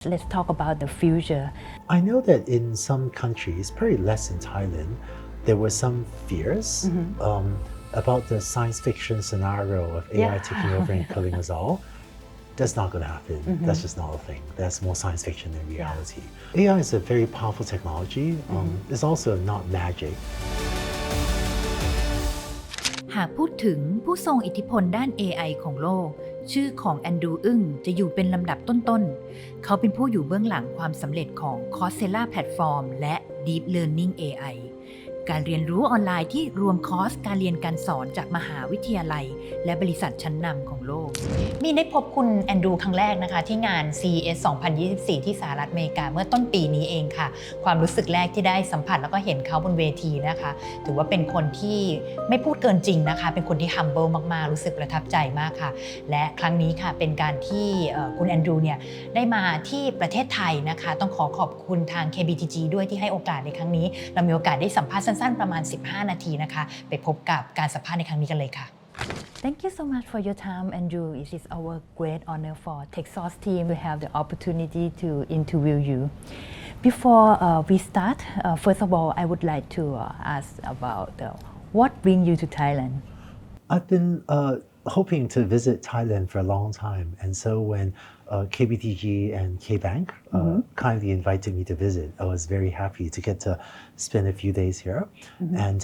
Let's talk about the future. I know that in some countries, probably less in Thailand, there were some fears about the science fiction scenario of AI taking over and killing us all. That's not going to happen. That's just not a thing. That's more science fiction than reality. AI is a very powerful technology. It's also not magic. หากพูดถึงผู้ทรงอิทธิพลด้าน AI ของโลกชื่อของแอนดรูอึ้งจะอยู่เป็นลำดับต้นๆเขาเป็นผู้อยู่เบื้องหลังความสำเร็จของ Coursera แพลตฟอร์มและ Deep Learning AI การเรียนรู้ออนไลน์ที่รวมคอร์สการเรียนการสอนจากมหาวิทยาลัยและบริษัทชั้นนำของโลกมีได้พบคุณแอนดรูครั้งแรกนะคะที่งาน CES 2024 ที่สหรัฐอเมริกาเมื่อต้นปีนี้เองค่ะความรู้สึกแรกที่ได้สัมผัสแล้วก็เห็นเขาบนเวทีนะคะถือว่าเป็นคนที่ไม่พูดเกินจริงนะคะเป็นคนที่ humble มากๆรู้สึกประทับใจมากค่ะและครั้งนี้ค่ะเป็นการที่คุณแอนดรูเนี่ยได้มาที่ประเทศไทยนะคะต้องขอบคุณทาง KBTG ด้วยที่ให้โอกาสในครั้งนี้เรามีโอกาสได้สัมภาษณ์สั้นๆประมาณ15 นาทีนะคะไปพบกับการสัมภาษณ์ในครั้งนี้กันเลยค่ะ Thank you so much for your time, Andrew. It is our great honor for Techsauce team to have the opportunity to interview you. Before we start, first of all, I would like to ask about what brings you to Thailand. I've been hoping to visit Thailand for a long time, and so when KBTG and KBank kindly invited me to visit, I was very happy to get to spend a few days here and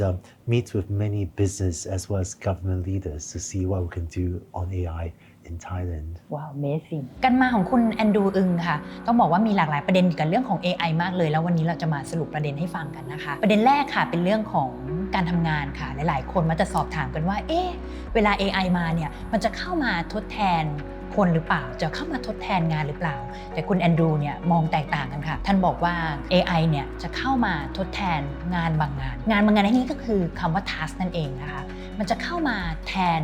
meet with many business as well as government leaders to see what we can do on AI in Thailand. Wow, amazing. การมาของคุณแอนดรูอึงค่ะต้องบอกว่ามีหลากหลายประเด็นเกี่ยวกับเรื่องของ AI มากเลยแล้ววันนี้เราจะมาสรุปประเด็นให้ฟังกันนะคะประเด็นแรกค่ะเป็นเรื่องของการทำงานค่ะหลายๆคนมักจะสอบถามกันว่าเวลา AI มาเนี่ยมันจะเข้ามาทดแทนคนหรือเปล่าจะเข้ามาทดแทนงานหรือเปล่าแต่คุณแอนดรูเนี่ยมองแตกต่างกันค่ะท่านบอกว่า AI เนี่ยจะเข้ามาทดแทนงานบางงานในที่นี้ก็คือคำว่า task นั่นเองนะคะมันจะเข้ามาแทน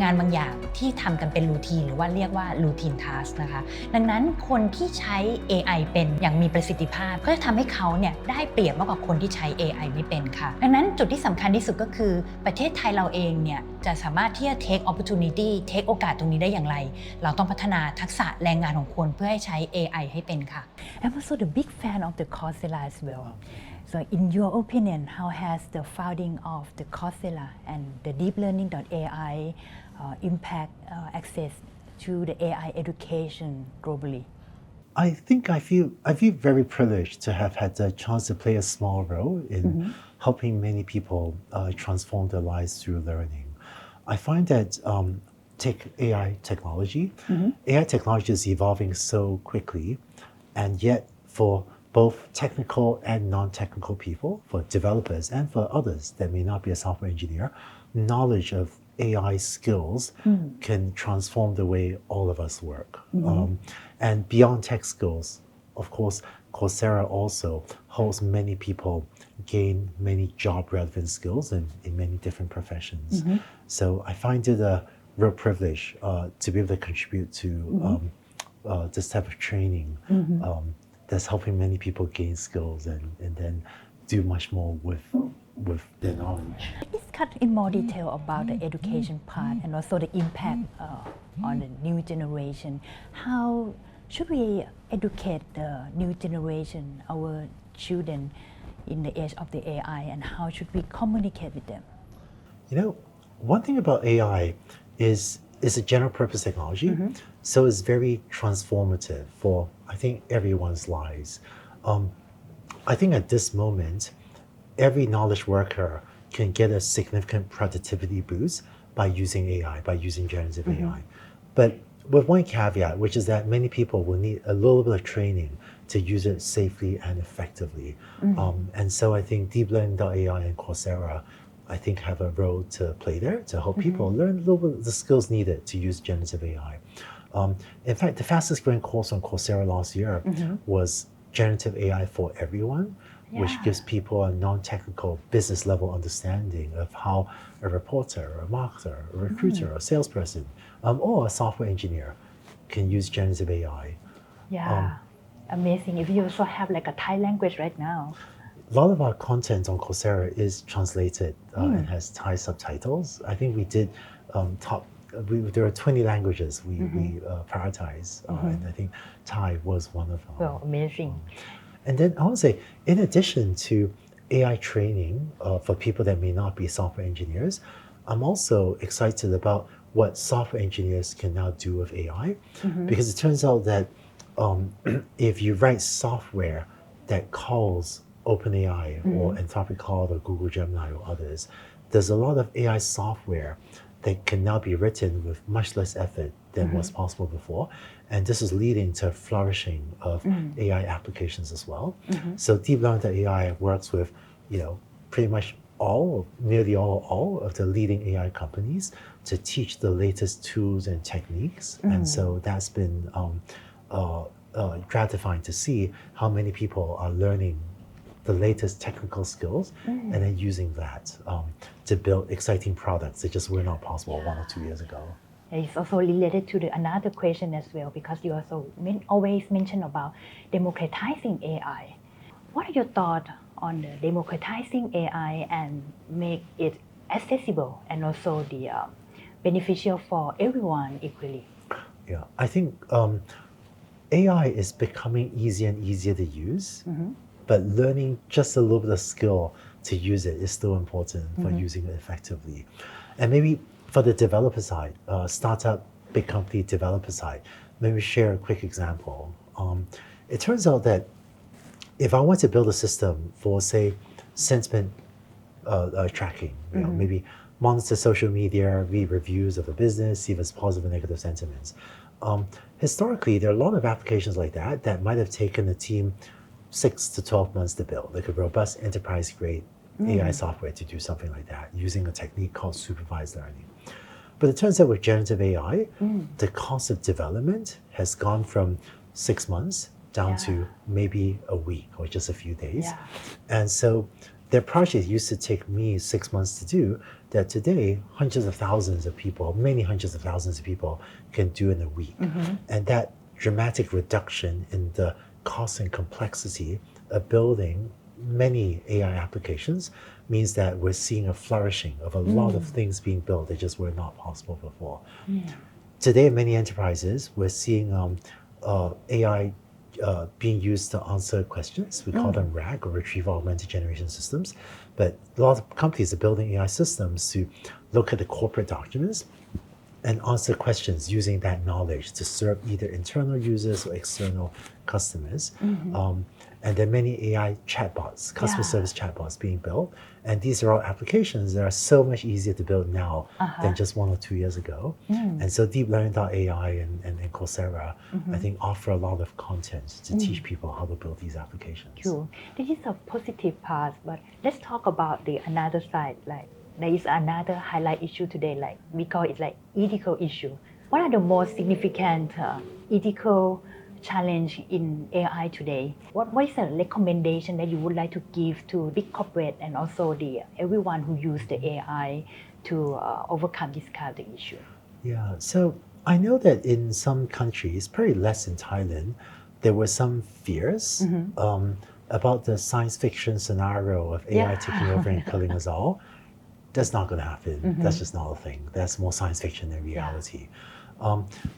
งานบางอย่างที่ทำกันเป็นรูทีนหรือว่าเรียกว่า routine task นะคะดังนั้นคนที่ใช้ AI เป็นอย่างมีประสิทธิภาพก็จะทำให้เขาเนี่ยได้เปรียบมากกว่าคนที่ใช้ AI ไม่เป็นค่ะดังนั้นจุดที่สำคัญที่สุดก็คือประเทศไทยเราเองเนี่ยจะสามารถที่จะ take opportunity take โอกาสตรงนี้ได้อย่างไรเราต้องพัฒนาทักษะแรงงานของคนเพื่อให้ใช้ AI ให้เป็นค่ะ I'm also the big fan of the Coursera as well. So in your opinion, how has the founding of the Coursera and the deep learning AI impact access to the AI education globally? I think I feel very privileged to have had the chance to play a small role in helping many people transform their lives through learning. I find that AI technology is evolving so quickly, and yet for both technical and non-technical people, for developers and for others that may not be a software engineer, knowledge of AI skills can transform the way all of us work. And beyond tech skills, of course, Coursera also helps many people gain many job-relevant skills in many different professions. So I find it a real privilege to be able to contribute to this type of training that's helping many people gain skills and then do much more with their knowledge. Discuss in more detail about the education part and also the impact on the new generation. How should we educate the new generation, our children, in the age of the AI, and how should we communicate with them? You know, one thing about AI is a general purpose technology, so it's very transformative for, I think, everyone's lives. I think at this moment, every knowledge worker can get a significant productivity boost by using AI, by using generative AI. But with one caveat, which is that many people will need a little bit of training to use it safely and effectively. And so I think Deep Learning AI and Coursera, I think, have a role to play there to help people learn a little bit of the skills needed to use generative AI. In fact, the fastest growing course on Coursera last year was Generative AI for Everyone, which gives people a non-technical business level understanding of how a reporter, a marketer, a recruiter, a salesperson, or a software engineer can use generative AI. Amazing. If you also have like a Thai language right now. A lot of our content on Coursera is translated and has Thai subtitles. I think we did top there are 20 languages we prioritize, and I think Thai was one of them. Well, amazing. And then I want to say, in addition to AI training for people that may not be software engineers, I'm also excited about what software engineers can now do with AI, because it turns out that if you write software that calls OpenAI or Anthropic Claude or Google Gemini or others, there's a lot of AI software that can now be written with much less effort than was possible before. And this is leading to flourishing of AI applications as well. So deep learning.ai works with, pretty much nearly all of the leading AI companies to teach the latest tools and techniques. And so that's been gratifying to see how many people are learning the latest technical skills and then using that to build exciting products that just were not possible 1 or 2 years ago. It's also related to another question as well, because you also always mention about democratizing AI. What are your thoughts on the democratizing AI and make it accessible and also the beneficial for everyone equally? Yeah, I think AI is becoming easier and easier to use, but learning just a little bit of skill to use it is still important for using it effectively. And maybe for the developer side, startup, big company developer side, maybe share a quick example. It turns out that if I want to build a system for, say, sentiment tracking, maybe monitor social media, read reviews of a business, see if it's positive or negative sentiments. Historically, there are a lot of applications like that might have taken a team 6 to 12 months to build, like a robust enterprise-grade AI software to do something like that, using a technique called supervised learning. But it turns out with generative AI, the cost of development has gone from 6 months down to maybe a week or just a few days. And so their project used to take me 6 months to do that today, hundreds of thousands of people, many hundreds of thousands of people can do in a week. And that dramatic reduction in the cost and complexity of building many AI applications means that we're seeing a flourishing of a lot of things being built that just were not possible before. Today, in many enterprises, we're seeing AI being used to answer questions. We call them RAG, or Retrieval Augmented Generation Systems. But a lot of companies are building AI systems to look at the corporate documents and answer questions using that knowledge to serve either internal users or external customers. And there are many AI chatbots, customer service chatbots being built. And these are all applications that are so much easier to build now than just 1 or 2 years ago. And so deep learning.ai and Coursera, I think, offer a lot of content to teach people how to build these applications. True. This is a positive part, but let's talk about the another side. Like there is another highlight issue today, like we call it like ethical issue. What are the most significant ethical challenge in AI today? What is a recommendation that you would like to give to big corporate and also the everyone who use the AI to overcome this kind of issue? Yeah, so I know that in some countries, probably less in Thailand, there were some fears about the science fiction scenario of AI taking over and killing us all. That's not going to happen. That's just not a thing. That's more science fiction than reality.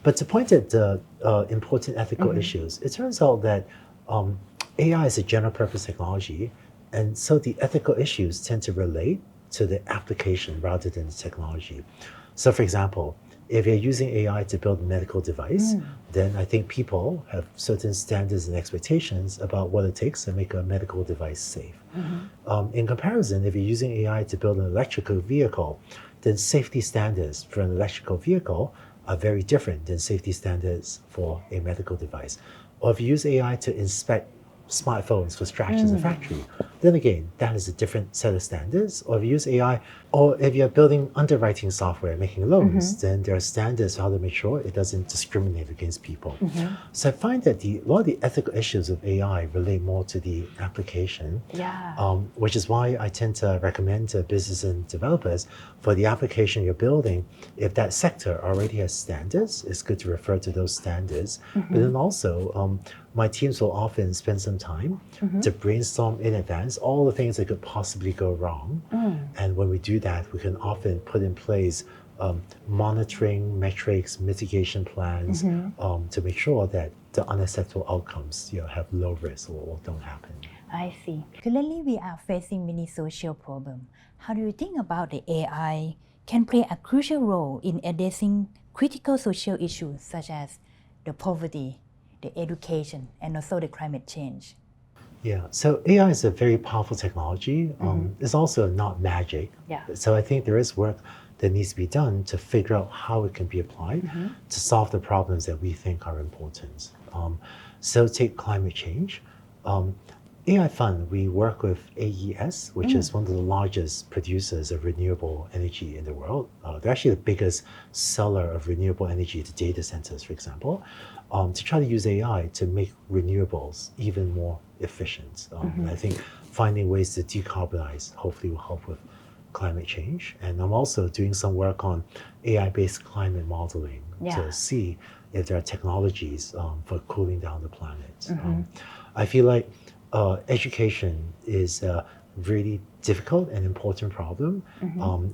But to point at the important ethical issues, it turns out that AI is a general purpose technology, and so the ethical issues tend to relate to the application rather than the technology. So for example, if you're using AI to build a medical device, then I think people have certain standards and expectations about what it takes to make a medical device safe. In comparison, if you're using AI to build an electrical vehicle, then safety standards for an electrical vehicle are very different than safety standards for a medical device. Or if you use AI to inspect smartphones for scratches in a factory, then again, that is a different set of standards. Or if you use AI, or if you're building underwriting software, making loans, then there are standards for how to make sure it doesn't discriminate against people. So I find that a lot of the ethical issues of AI relate more to the application, which is why I tend to recommend to business and developers for the application you're building, if that sector already has standards, it's good to refer to those standards. But then also, my teams will often spend some time to brainstorm in advance all the things that could possibly go wrong. And when we do that, we can often put in place monitoring metrics, mitigation plans to make sure that the unacceptable outcomes have low risk or don't happen. I see. Currently, we are facing many social problems. How do you think about the AI can play a crucial role in addressing critical social issues such as the poverty, the education, and also the climate change? Yeah, so AI is a very powerful technology. It's also not magic. Yeah. So I think there is work that needs to be done to figure out how it can be applied to solve the problems that we think are important. So take climate change. AI Fund, we work with AES, which is one of the largest producers of renewable energy in the world. They're actually the biggest seller of renewable energy to data centers, for example, to try to use AI to make renewables even more efficient. I think finding ways to decarbonize hopefully will help with climate change. And I'm also doing some work on AI-based climate modeling to see if there are technologies for cooling down the planet. I feel like education is a really difficult and important problem.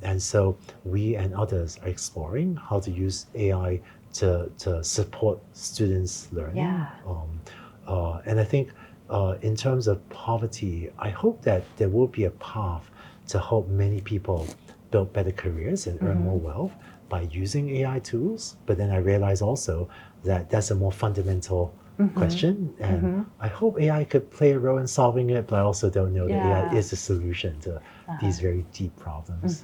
And so we and others are exploring how to use AI to support students' learning. And I think in terms of poverty, I hope that there will be a path to help many people build better careers and earn more wealth by using AI tools. But then I realize also that that's a more fundamental question, and I hope AI could play a role in solving it, but I also don't know that AI is the solution to these very deep problems.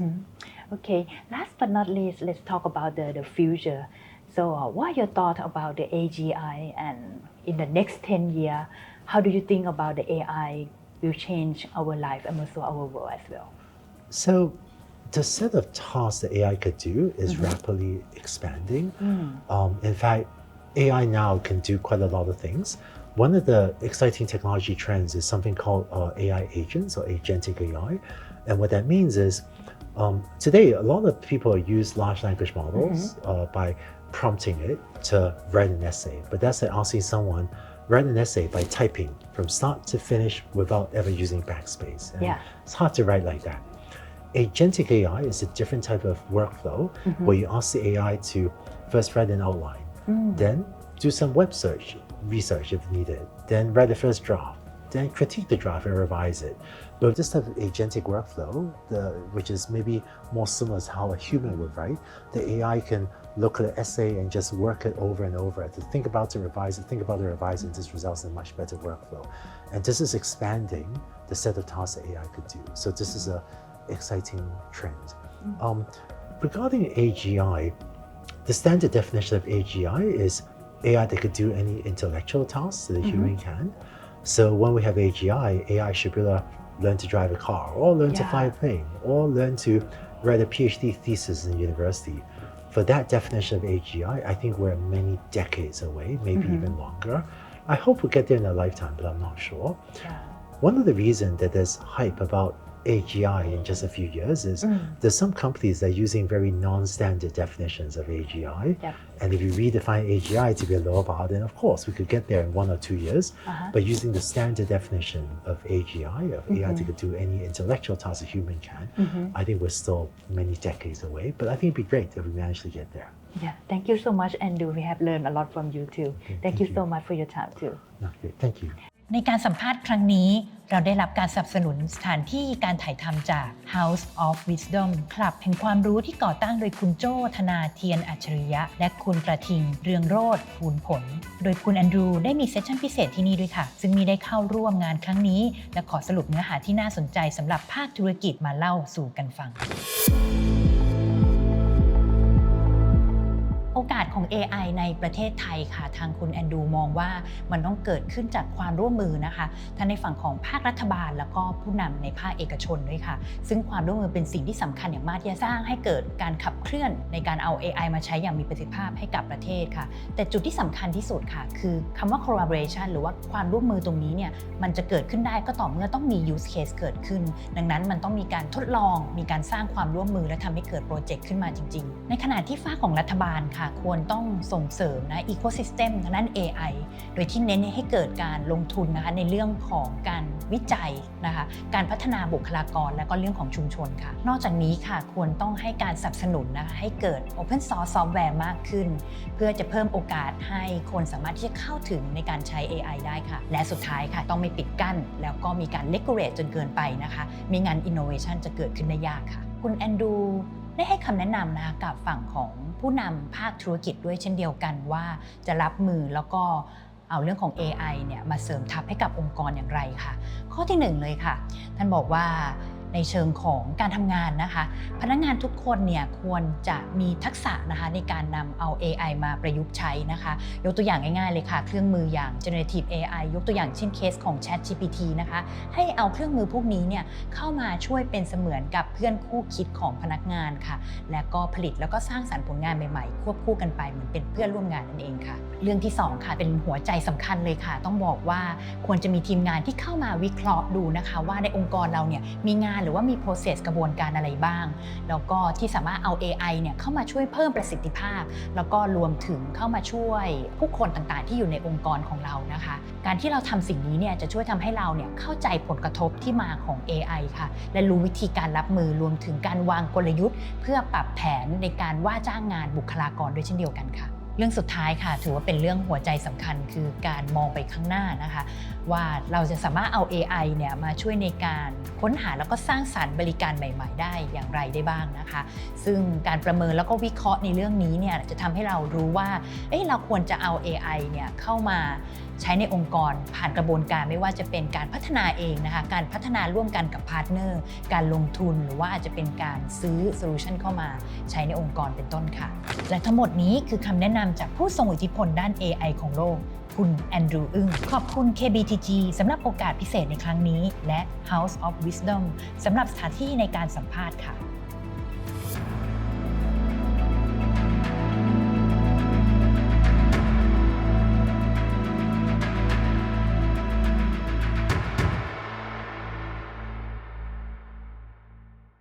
Okay, last but not least, let's talk about the future. So what are your thoughts about the AGI, and in the next 10 years, how do you think about the AI will change our life and also our world as well? So the set of tasks that AI could do is rapidly expanding. In fact, AI now can do quite a lot of things. One of the exciting technology trends is something called AI agents or agentic AI. And what that means is today, a lot of people use large language models by prompting it to write an essay. But that's like asking someone write an essay by typing from start to finish without ever using backspace. And it's hard to write like that. Agentic AI is a different type of workflow where you ask the AI to first write an outline, then do some web research if needed, then write the first draft, then critique the draft and revise it. But with this type of agentic workflow, which is maybe more similar to how a human would write, the AI can look at the essay and just work it over and over, to think about it, revise it, think about it, revise it, and this results in a much better workflow. And this is expanding the set of tasks that AI could do. So this is an exciting trend. Regarding AGI, the standard definition of AGI is AI that could do any intellectual tasks that a human can. So when we have AGI, AI should be able to learn to drive a car, or learn to fly a plane, or learn to write a PhD thesis in university. For that definition of AGI, I think we're many decades away, maybe even longer. I hope we'll get there in a lifetime, but I'm not sure. One of the reasons that there's hype about AGI in just a few years is there's some companies that are using very non-standard definitions of AGI. And if you redefine AGI to be a lower bar, then of course we could get there in 1 or 2 years. But using the standard definition of AGI, of AI that could do any intellectual task a human can, I think we're still many decades away. But I think it'd be great if we manage to get there. Yeah, thank you so much, Andrew. We have learned a lot from you too. Thank you so much for your time too. Okay, thank you. ในการสัมภาษณ์ครั้งนี้เราได้รับการสนับสนุนสถานที่การถ่ายทำจาก House of Wisdom คลับแห่งความรู้ที่ก่อตั้งโดยคุณโจ้ธนาเทียนอัจฉริยะและคุณกระทิงเรืองโรจน์ภูลผลโดยคุณแอนดรูได้มีเซสชั่นพิเศษที่นี่ด้วยค่ะซึ่งมีได้เข้าร่วมงานครั้งนี้และขอสรุปเนื้อหาที่น่าสนใจสำหรับภาคธุรกิจมาเล่าสู่กันฟัง โอกาสของ AI ในประเทศไทยค่ะทางคุณแอนดูมองว่ามันต้องเกิดขึ้นจากความร่วมมือนะคะทั้งในฝั่งของภาครัฐบาลแล้วก็ผู้นำในภาคเอกชนด้วยค่ะซึ่งความร่วมมือเป็นสิ่งที่สำคัญอย่างมากที่จะสร้างให้เกิดการขับเคลื่อนในการเอา AI มาใช้อย่างมีประสิทธิภาพให้กับประเทศค่ะแต่จุดที่สำคัญที่สุดค่ะคือคำว่า collaboration หรือว่าความร่วมมือตรงนี้เนี่ยมันจะเกิดขึ้นได้ก็ต่อเมื่อต้องมี use case เกิดขึ้นดังนั้นมันต้องมีการทดลองมีการสร้างความร่วมมือและทำให้เกิดโปรเจกต์ขึ้นมาจริงๆในขณะที่ฝั่งของรัฐบาลค่ะควรต้อง ต้องส่งเสริมนะ ecosystem ทางด้าน AI โดยที่เน้นให้เกิดการลงทุนนะคะในเรื่องของการวิจัยนะคะการพัฒนาบุคลากรและก็เรื่องของชุมชนค่ะนอกจากนี้ค่ะควรต้องให้การสนับสนุนนะคะให้เกิด Open Source Software มากขึ้นเพื่อจะเพิ่มโอกาสให้คนสามารถที่จะเข้าถึงในการใช้ AI ได้ค่ะและสุดท้ายค่ะต้องไม่ปิดกั้นแล้วก็มีการ regulate จนเกินไปนะคะไม่งั้น innovation จะเกิดขึ้นได้ยากค่ะคุณแอนดูได้ให้คำแนะนำนะคะกับฝั่งของผู้นำภาคธุรกิจด้วยเช่นเดียวกันว่าจะรับมือแล้วก็เอาเรื่องของ AI เนี่ยมาเสริมทัพให้กับองค์กรอย่างไรค่ะข้อที่1เลยค่ะท่านบอกว่าในเชิงของการทำงานนะคะพนักงานทุกคนเนี่ยควรจะมีทักษะนะคะในการนำเอา AI มาประยุกต์ใช้นะคะยกตัวอย่างง่ายๆเลยค่ะเครื่องมืออย่าง Generative AI ยกตัวอย่างเช่นเคสของ ChatGPT นะคะให้เอาเครื่องมือพวกนี้เนี่ยเข้ามาช่วยเป็นเสมือนกับเพื่อนคู่คิดของพนักงานค่ะและก็ผลิตแล้วก็สร้างสรรค์ผลงานใหม่ๆควบคู่กันไปเหมือนเป็นเพื่อนร่วมงานนั่นเองค่ะเรื่องที่2ค่ะเป็นหัวใจสำคัญเลยค่ะต้องบอกว่าควรจะมีทีมงานที่เข้ามาวิเคราะห์ดูนะคะว่าในองค์กรเราเนี่ยมีงานหรือว่ามี process กระบวนการอะไรบ้างแล้วก็ที่สามารถเอา AI เนี่ยเข้ามาช่วยเพิ่มประสิทธิภาพแล้วก็รวมถึงเข้ามาช่วยผู้คนต่างๆที่อยู่ในองค์กรของเรานะคะการที่เราทำสิ่งนี้เนี่ยจะช่วยทำให้เราเนี่ยเข้าใจผลกระทบที่มาของ AI ค่ะและรู้วิธีการรับมือรวมถึงการวางกลยุทธ์เพื่อปรับแผนในการว่าจ้างงานบุคลากรด้วยเช่นเดียวกันค่ะเรื่องสุดท้ายค่ะถือว่าเป็นเรื่องหัวใจสำคัญคือการมองไปข้างหน้านะคะว่าเราจะสามารถเอา AI เนี่ยมาช่วยในการค้นหาแล้วก็สร้างสรรค์บริการใหม่ๆได้อย่างไรได้บ้างนะคะซึ่งการประเมินแล้วก็วิเคราะห์ในเรื่องนี้เนี่ยจะทำให้เรารู้ว่าเราควรจะเอา AI เนี่ยเข้ามาใช้ในองค์กรผ่านกระบวนการไม่ว่าจะเป็นการพัฒนาเองนะคะการพัฒนาร่วมกันกับพาร์ทเนอร์การลงทุนหรือว่าอาจจะเป็นการซื้อโซลูชันเข้ามาใช้ในองค์กรเป็นต้นค่ะและทั้งหมดนี้คือคำแนะนำจากผู้ทรงอิทธิพลด้าน AI ของโลกคุณแอนดรูว์อึ้งขอบคุณ KBTG สำหรับโอกาสพิเศษในครั้งนี้และ House of Wisdom สำหรับสถานที่ในการสัมภาษณ์ค่ะ